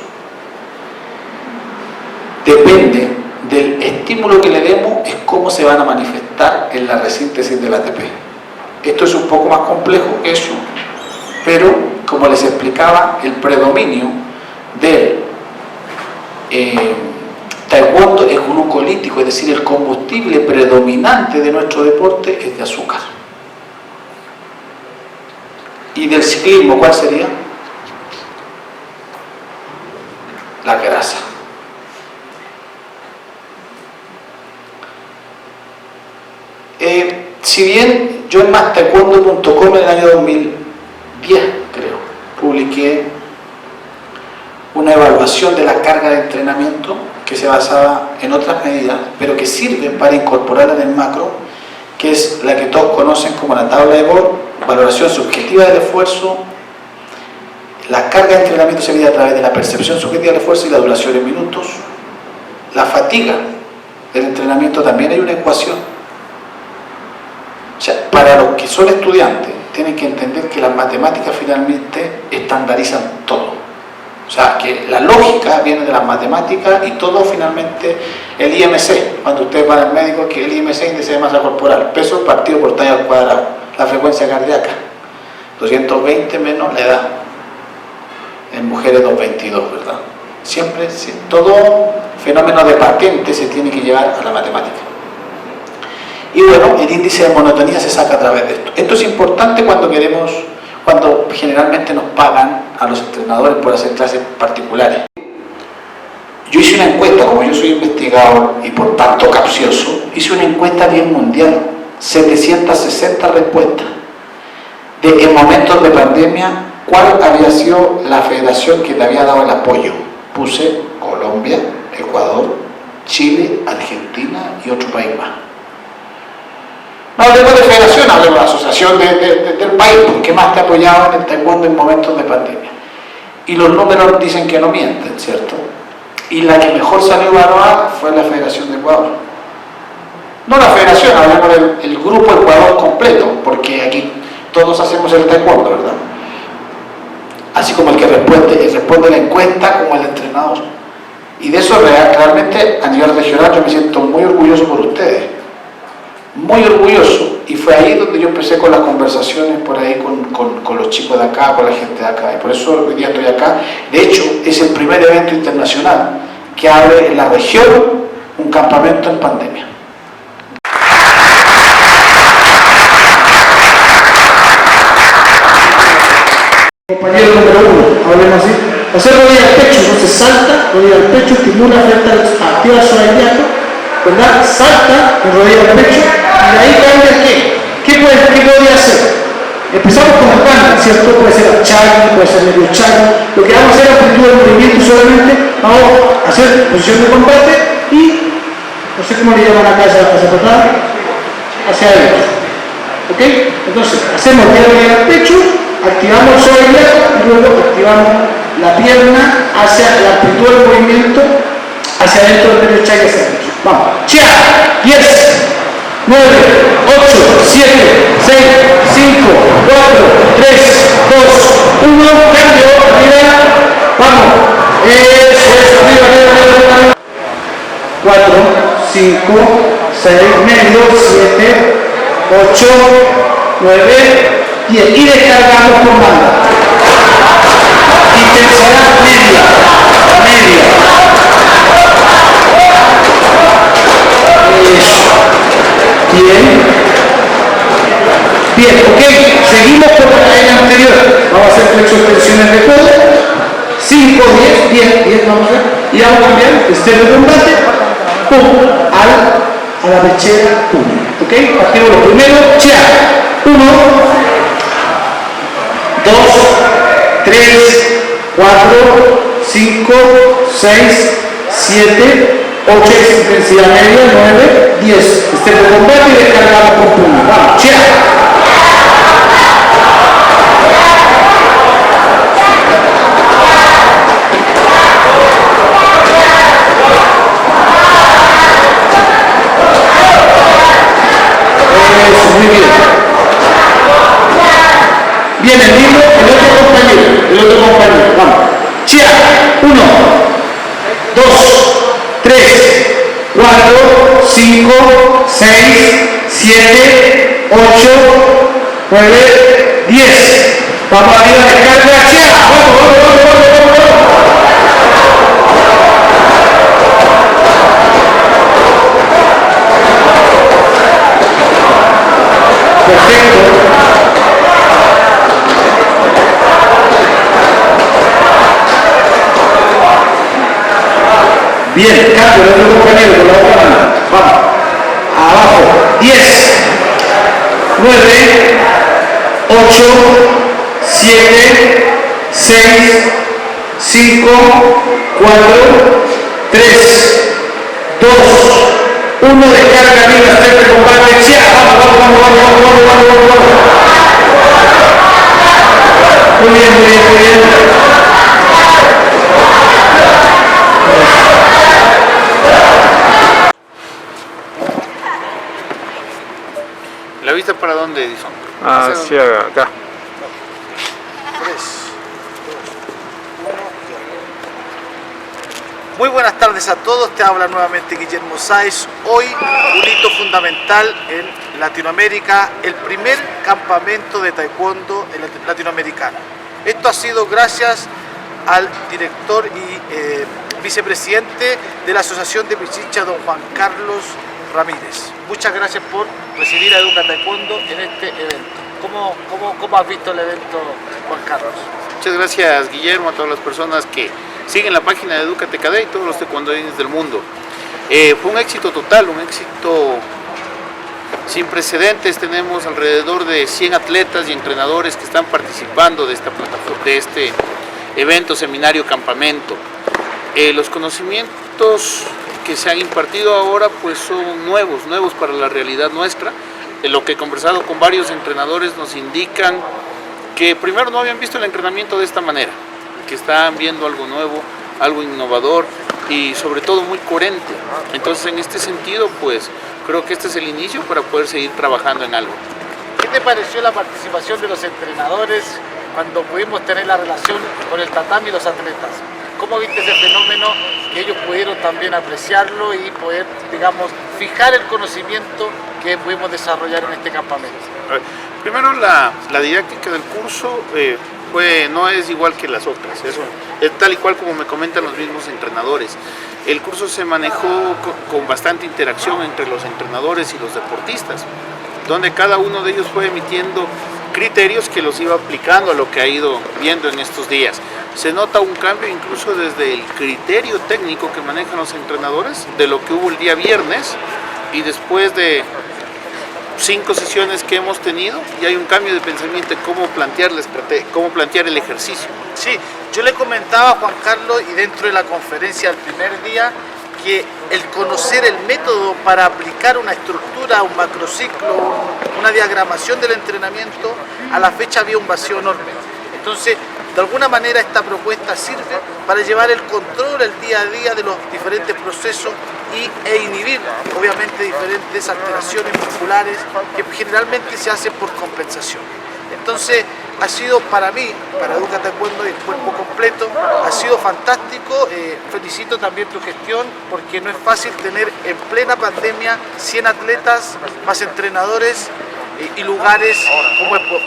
depende del estímulo que le demos, es cómo se van a manifestar en la resíntesis del ATP. Esto es un poco más complejo que eso, pero como les explicaba, el predominio del taekwondo es glucolítico, es decir, el combustible predominante de nuestro deporte es de azúcar. ¿Y del ciclismo cuál sería? La grasa. Si bien yo en mastaekwondo.com en el año 2010, creo, publiqué una evaluación de la carga de entrenamiento que se basaba en otras medidas, pero que sirven para incorporarla en el macro, que es la que todos conocen como la tabla de Bohr, valoración subjetiva del esfuerzo. La carga de entrenamiento se mide a través de la percepción subjetiva del esfuerzo y la duración en minutos. La fatiga del entrenamiento también hay una ecuación. O sea, para los que son estudiantes, tienen que entender que las matemáticas finalmente estandarizan todo. O sea, que la lógica viene de las matemáticas y todo finalmente, el IMC, cuando ustedes van al médico, que el IMC, índice de masa corporal, peso partido por talla al cuadrado, la frecuencia cardíaca, 220 menos la edad, en mujeres 222, ¿verdad? Siempre, todo fenómeno de patente se tiene que llevar a la matemática. Y bueno, el índice de monotonía se saca a través de esto. Esto es importante cuando cuando generalmente nos pagan a los entrenadores por hacer clases particulares. Yo hice una encuesta, como yo soy investigador y por tanto capcioso, hice una encuesta a nivel mundial, 760 respuestas, de en momentos de pandemia, cuál había sido la federación que le había dado el apoyo. Puse Colombia, Ecuador, Chile, Argentina y otro país más. No hablemos de federación, hablemos de la asociación del país, que más te apoyaba en el taekwondo en momentos de pandemia. Y los números dicen que no mienten, ¿cierto? Y la que mejor salió evaluada fue la Federación de Ecuador. No la federación, hablemos del grupo Ecuador completo, porque aquí todos hacemos el taekwondo, ¿verdad? Así como el que responde la encuesta, como el entrenador. Y de eso realmente a nivel regional yo me siento muy orgulloso por ustedes. Muy orgulloso. Y fue ahí donde yo empecé con las conversaciones por ahí con los chicos de acá, con la gente de acá. Y por eso hoy día estoy acá. De hecho, es el primer evento internacional que abre en la región un campamento en pandemia. Compañero número 1, hablemos así. Hacer rodilla al pecho, entonces salta, rodilla al pecho, estimula, activa su inmediato, ¿verdad? Salta, rodilla al pecho, y de ahí cambia qué. ¿Qué podría hacer? Empezamos con el cambio, ¿cierto? Puede ser chagui, puede ser medio chagui. Lo que vamos a hacer es amplitud del movimiento solamente, vamos a hacer posición de combate y, no sé cómo le llaman acá esa patada, hacia adentro. ¿Ok? Entonces, hacemos rodilla al pecho, activamos el suavidad y luego activamos la pierna hacia la amplitud del movimiento hacia adentro del derecho y hacia adentro. Vamos. Chia. 10, 9, 8, 7, 6, 5, 4, 3, 2, 1. Cambio. Arriba. Vamos. Eso es. Arriba. 4, 5, 6, medio, 7, 8, 9, 10. Y descargamos por banda. Y tercera media. Eso. Bien, ok. Seguimos con la cadena anterior. Vamos a hacer flexiones de codo. 5, 10 vamos a hacer. Y vamos a cambiar externo de combate. Pum. A la pechera. Pum. Ok. Partimos lo primero. Chia. 1, 2, 3, 4, 5, 6, 7, 8, intensidad media, 9, 10. Este de combate y descargamos con puño. Vamos, chia. Eso, muy bien. Bien, el mismo, el otro compañero, vamos. Chia, 1, 2, 3, 4, 5, 6, 7, 8, 9, 10. Vamos arriba, descarga, chia. Vamos. Perfecto. Bien, cambio de otro compañero con la otra mano. Vamos. Abajo. 10, 9, 8, 7, 6, 5, 4, 3, 2, 1. Descarga arriba, hacer de combate. ¡Chia! Vamos. Muy bien. ¿La vista para dónde, Edison? Hacia acá. 3, 2, 1, Muy buenas tardes a todos, te habla nuevamente Guillermo Sáez. Hoy un hito fundamental en Latinoamérica, el primer campamento de taekwondo latinoamericano. Esto ha sido gracias al director y vicepresidente de la Asociación de Pichincha, don Juan Carlos Ramírez. Muchas gracias por recibir a Educa Taekwondo en este evento. ¿Cómo has visto el evento, Juan Carlos? Muchas gracias, Guillermo, a todas las personas que siguen la página de Educate KD y todos los taekwondoines del mundo. Fue un éxito total, un éxito sin precedentes. Tenemos alrededor de 100 atletas y entrenadores que están participando de esta plataforma, de este evento, seminario, campamento. Los conocimientos que se han impartido ahora pues son nuevos para la realidad nuestra. Lo que he conversado con varios entrenadores nos indican que primero no habían visto el entrenamiento de esta manera, que están viendo algo nuevo, algo innovador y sobre todo muy coherente. Entonces en este sentido pues creo que este es el inicio para poder seguir trabajando en algo. ¿Qué te pareció la participación de los entrenadores cuando pudimos tener la relación con el tatami y los atletas? ¿Cómo viste ese fenómeno, que ellos pudieron también apreciarlo y poder, digamos, fijar el conocimiento que pudimos desarrollar en este campamento? Primero, la didáctica del curso no es igual que las otras, es tal y cual como me comentan los mismos entrenadores. El curso se manejó con bastante interacción entre los entrenadores y los deportistas, donde cada uno de ellos fue emitiendo criterios que los iba aplicando a lo que ha ido viendo en estos días. Se nota un cambio incluso desde el criterio técnico que manejan los entrenadores, de lo que hubo el día viernes, y después de 5 sesiones que hemos tenido, y hay un cambio de pensamiento de cómo plantear el ejercicio. Sí, yo le comentaba a Juan Carlos, y dentro de la conferencia del primer día, que el conocer el método para aplicar una estructura, un macrociclo, una diagramación del entrenamiento, a la fecha había un vacío enorme. Entonces, de alguna manera esta propuesta sirve para llevar el control el día a día de los diferentes procesos e inhibir, obviamente, diferentes alteraciones musculares que generalmente se hacen por compensación. Entonces, ha sido para mí, para Educate Taekwondo y el cuerpo completo, ha sido fantástico. Felicito también tu gestión, porque no es fácil tener en plena pandemia 100 atletas, más entrenadores y lugares,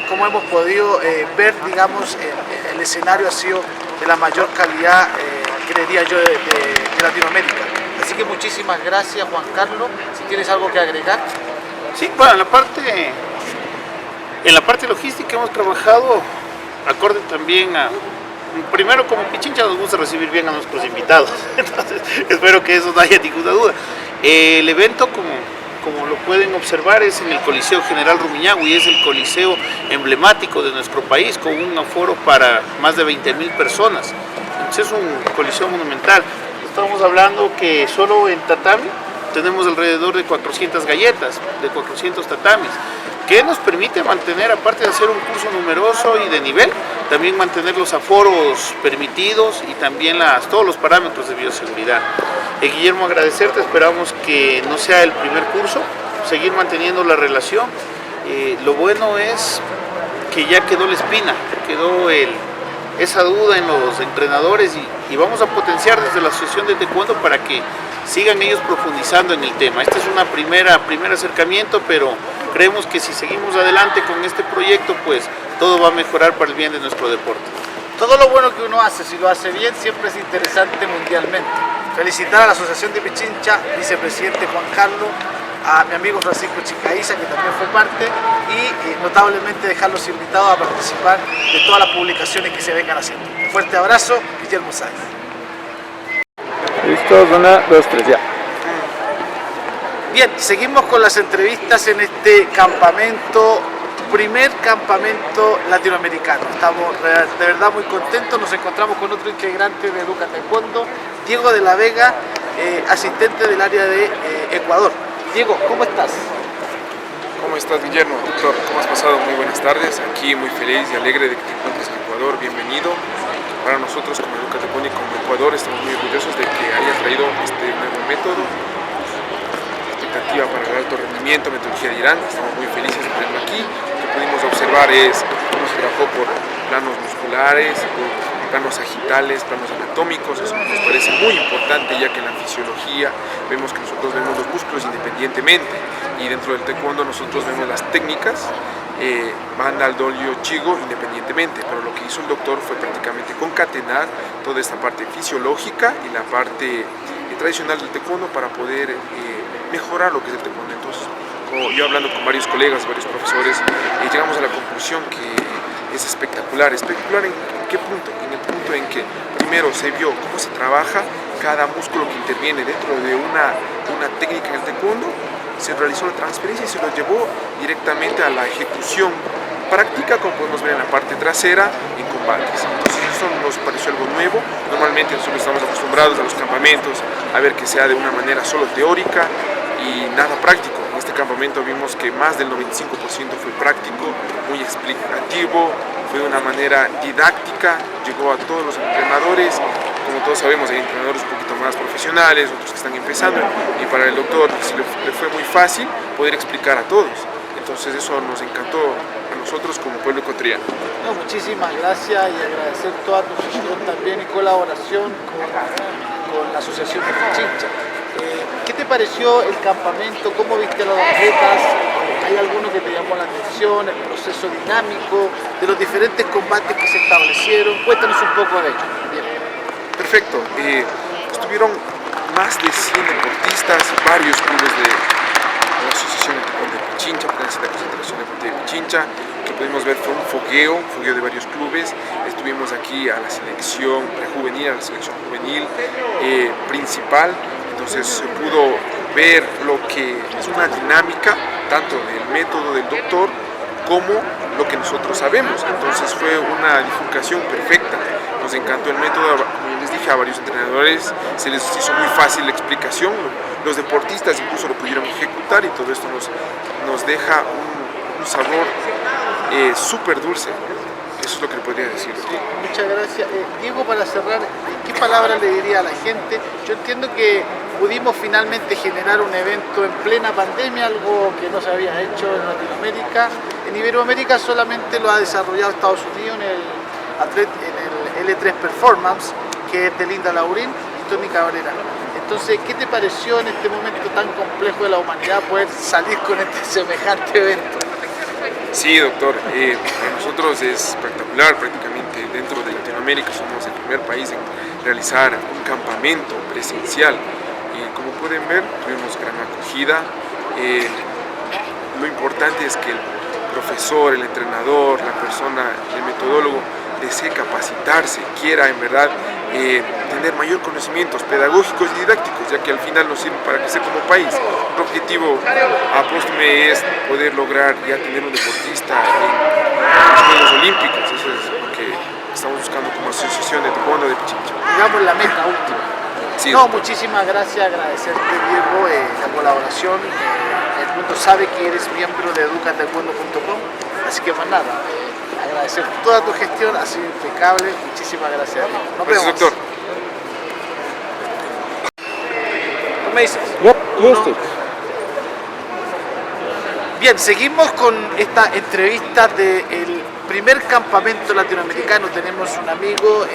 como hemos podido ver, digamos, el escenario ha sido de la mayor calidad, creería yo, de Latinoamérica. Así que muchísimas gracias, Juan Carlos. Si tienes algo que agregar. Sí, bueno, en la parte logística hemos trabajado acorde también a... Primero, como Pichincha nos gusta recibir bien a nuestros invitados, entonces espero que eso no haya ninguna duda. El evento, como lo pueden observar, es en el Coliseo General Rumiñahui, es el coliseo emblemático de nuestro país, con un aforo para más de 20.000 personas. Entonces es un coliseo monumental. Estamos hablando que solo en tatami tenemos alrededor de 400 galletas, de 400 tatamis, que nos permite mantener, aparte de hacer un curso numeroso y de nivel, también mantener los aforos permitidos y también todos los parámetros de bioseguridad. Guillermo, agradecerte, esperamos que no sea el primer curso, seguir manteniendo la relación. Lo bueno es que ya quedó la espina, quedó esa duda en los entrenadores y vamos a potenciar desde la Asociación de Taekwondo para que sigan ellos profundizando en el tema. Este es un primer acercamiento, pero creemos que si seguimos adelante con este proyecto, pues todo va a mejorar para el bien de nuestro deporte. Todo lo bueno que uno hace, si lo hace bien, siempre es interesante mundialmente. Felicitar a la Asociación de Pichincha, vicepresidente Juan Carlos, a mi amigo Francisco Chicaiza, que también fue parte, y notablemente dejarlos invitados a participar de todas las publicaciones que se vengan haciendo. Un fuerte abrazo, Guillermo Sáenz. Listo, 1, 2, 3, ya. Bien, seguimos con las entrevistas en este campamento, primer campamento latinoamericano. Estamos de verdad muy contentos, nos encontramos con otro integrante de Educate Taekwondo, Diego de la Vega, asistente del área de Ecuador. Diego, ¿cómo estás? ¿Cómo estás, Guillermo? Doctor, ¿cómo has pasado? Muy buenas tardes. Aquí muy feliz y alegre de que te encuentres en Ecuador. Bienvenido. Para nosotros como Educate Taekwondo y como Ecuador estamos muy orgullosos de que haya traído este nuevo método. Expectativa para el alto rendimiento, metodología de Irán. Estamos muy felices de tenerlo aquí. Lo que pudimos observar es cómo se trabajó por planos musculares, por planos sagitales, planos anatómicos. Eso nos parece muy importante, ya que en la fisiología vemos que nosotros vemos los músculos independientemente, y dentro del taekwondo nosotros vemos las técnicas Banda, al Dolio, Chigo independientemente, pero lo que hizo el doctor fue prácticamente concatenar toda esta parte fisiológica y la parte tradicional del taekwondo para poder mejorar lo que es el taekwondo. Entonces, yo hablando con varios colegas, varios profesores, llegamos a la conclusión que es espectacular. ¿Espectacular en qué punto? En el punto en que primero se vio cómo se trabaja cada músculo que interviene dentro de una técnica en el taekwondo, se realizó la transferencia y se lo llevó directamente a la ejecución práctica, como podemos ver en la parte trasera, en combates. Entonces eso nos pareció algo nuevo. Normalmente nosotros estamos acostumbrados a los campamentos a ver que sea de una manera solo teórica y nada práctico. En este campamento vimos que más del 95% fue práctico, muy explicativo, fue de una manera didáctica, llegó a todos los entrenadores. Como todos sabemos, hay entrenadores un poquito más profesionales, otros que están empezando, y para el doctor le fue muy fácil poder explicar a todos. Entonces eso nos encantó a nosotros como pueblo ecuatoriano. No, muchísimas gracias y agradecer toda tu gestión también y colaboración con la Asociación de Pichincha. ¿Qué te pareció el campamento? ¿Cómo viste a los atletas? ¿Hay alguno que te llamó la atención? ¿El proceso dinámico de los diferentes combates que se establecieron? Cuéntanos un poco de ello. Bien. Perfecto. Estuvieron más de 100 deportistas, varios clubes de la Asociación de Pichincha, pertenece a la Concentración Deportiva de Pichincha. Lo que pudimos ver fue un fogueo de varios clubes. Estuvimos aquí a la selección prejuvenil, a la selección juvenil principal. Entonces se pudo ver lo que es una dinámica tanto del método del doctor como lo que nosotros sabemos. Entonces fue una difusión perfecta. Nos encantó el método, como les dije a varios entrenadores, se les hizo muy fácil la explicación. Los deportistas incluso lo pudieron ejecutar y todo esto nos deja un sabor súper dulce. Eso es lo que le podría decir. Sí, muchas gracias. Diego, para cerrar, ¿qué palabras le diría a la gente? Yo entiendo que pudimos finalmente generar un evento en plena pandemia, algo que no se había hecho en Latinoamérica. En Iberoamérica solamente lo ha desarrollado Estados Unidos en el L3 Performance, que es de Linda Laurín y Tony Cabrera. Entonces, ¿qué te pareció en este momento tan complejo de la humanidad poder salir con este semejante evento? Sí, doctor, para nosotros es espectacular. Prácticamente dentro de Latinoamérica somos el primer país en realizar un campamento presencial y como pueden ver tuvimos gran acogida. Lo importante es que el profesor, el entrenador, la persona, el metodólogo desee capacitarse, quiera en verdad tener mayor conocimientos pedagógicos y didácticos, ya que al final nos sirve para crecer como país. El objetivo apóstome es poder lograr ya tener un deportista en los Juegos Olímpicos. Eso es lo que estamos buscando como Asociación de Taekwondo de Pichincha. Digamos la meta última. Sí, no, muchísimas gracias, agradecerte, Diego, la colaboración. El mundo sabe que eres miembro de educataekwondo.com, así que más nada, agradecer toda tu gestión, ha sido impecable. Muchísimas gracias, Diego. Nos vemos. Gracias, doctor. ¿Tú me dices? Listo. Bien, seguimos con esta entrevista del primer campamento latinoamericano. Tenemos un amigo,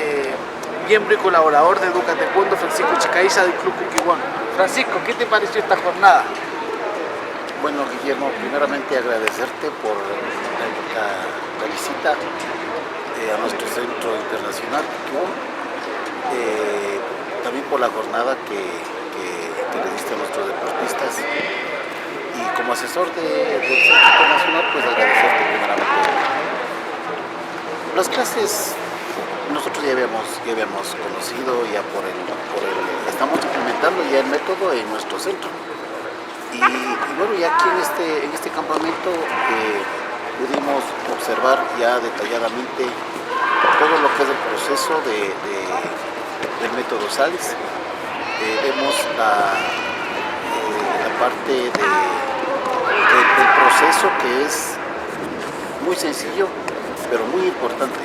miembro y colaborador de Educa Taekwondo, Francisco Chicaiza, del Club Cuquihuano. Francisco, ¿qué te pareció esta jornada? Bueno, Guillermo, primeramente agradecerte por la visita a nuestro centro internacional, también por la jornada que le diste a nuestros deportistas, y como asesor del centro internacional, pues agradecerte primeramente. Las clases nosotros ya habíamos conocido, ya estamos implementando ya el método en nuestro centro. Y bueno, ya aquí en este campamento pudimos observar ya detalladamente todo lo que es el proceso del método SALS. Vemos la parte del proceso, que es muy sencillo, pero muy importante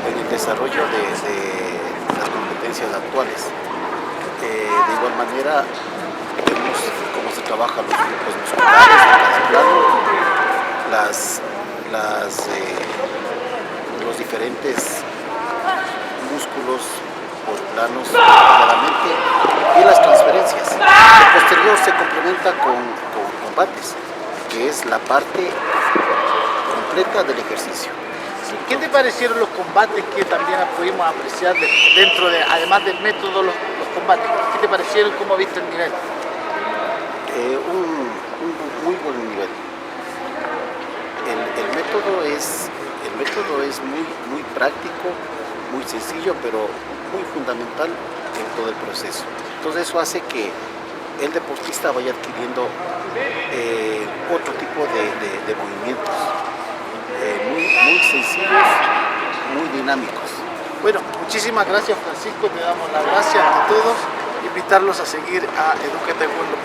en el desarrollo de las competencias actuales. De igual manera, vemos cómo se trabajan los grupos musculares en cada plano, los diferentes músculos por planos detalladamente, y las transferencias. Lo posterior se complementa con combates, que es la parte completa del ejercicio. ¿Qué te parecieron los combates que también pudimos apreciar dentro de, además del método, los combates? ¿Qué te parecieron? ¿Cómo viste el nivel? un muy buen nivel. El método es muy práctico, muy sencillo, pero muy fundamental en todo el proceso. Entonces eso hace que el deportista vaya adquiriendo otro tipo de movimientos muy sencillos, muy dinámicos. Bueno, muchísimas gracias, Francisco, te damos las gracias a todos, invitarlos a seguir a Educa Taekwondo.